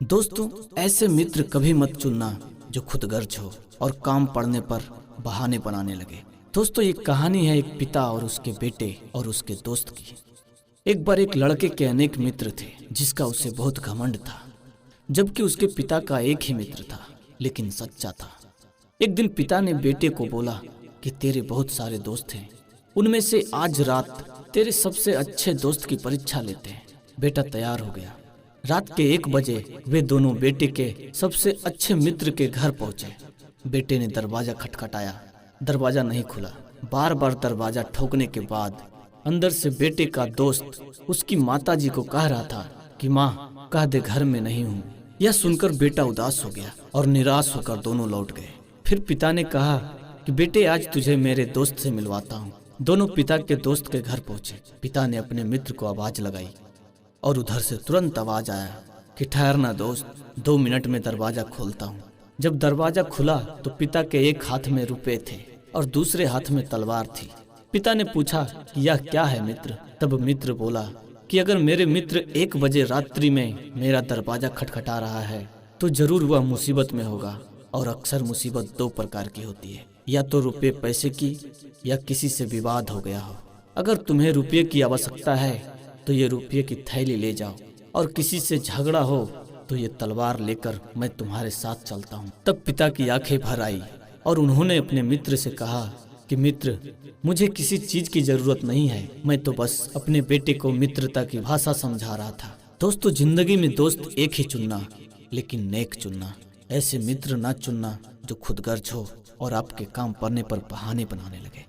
दोस्तों, ऐसे मित्र कभी मत चुनना जो खुदगर्ज हो और काम पड़ने पर बहाने बनाने लगे। दोस्तों, ये कहानी है एक पिता और उसके बेटे और उसके दोस्त की। एक बार एक लड़के के अनेक मित्र थे जिसका उसे बहुत घमंड था, जबकि उसके पिता का एक ही मित्र था, लेकिन सच्चा था। एक दिन पिता ने बेटे को बोला कि तेरे बहुत सारे दोस्त हैं, उनमें से आज रात तेरे सबसे अच्छे दोस्त की परीक्षा लेते हैं। बेटा तैयार हो गया। रात के 1 बजे वे दोनों बेटे के सबसे अच्छे मित्र के घर पहुंचे। बेटे ने दरवाजा खटखटाया, दरवाजा नहीं खुला। बार बार दरवाजा ठोकने के बाद अंदर से बेटे का दोस्त उसकी माताजी को कह रहा था कि माँ, कह दे घर में नहीं हूँ। यह सुनकर बेटा उदास हो गया और निराश होकर दोनों लौट गए। फिर पिता ने कहा कि बेटे, आज तुझे मेरे दोस्त से मिलवाता हूँ। दोनों पिता के दोस्त के घर पहुंचे। पिता ने अपने मित्र को आवाज लगाई और उधर से तुरंत आवाज आया कि ठहरना दोस्त, 2 मिनट में दरवाजा खोलता हूँ। जब दरवाजा खुला तो पिता के एक हाथ में रुपए थे और दूसरे हाथ में तलवार थी। पिता ने पूछा कि यह क्या है मित्र? तब मित्र बोला कि अगर मेरे मित्र 1 बजे रात्रि में मेरा दरवाजा खटखटा रहा है तो जरूर वह मुसीबत में होगा। और अक्सर मुसीबत 2 प्रकार की होती है, या तो रुपये पैसे की या किसी से विवाद हो गया हो। अगर तुम्हें रुपये की आवश्यकता है तो ये रुपये की थैली ले जाओ, और किसी से झगड़ा हो तो ये तलवार लेकर मैं तुम्हारे साथ चलता हूँ। तब पिता की आंखें भर आई और उन्होंने अपने मित्र से कहा कि मित्र, मुझे किसी चीज की जरूरत नहीं है, मैं तो बस अपने बेटे को मित्रता की भाषा समझा रहा था। दोस्तों, जिंदगी में दोस्त एक ही चुनना, लेकिन नेक चुनना। ऐसे मित्र ना चुनना जो खुदगर्ज हो और आपके काम पड़ने पर बहाने बनाने लगे।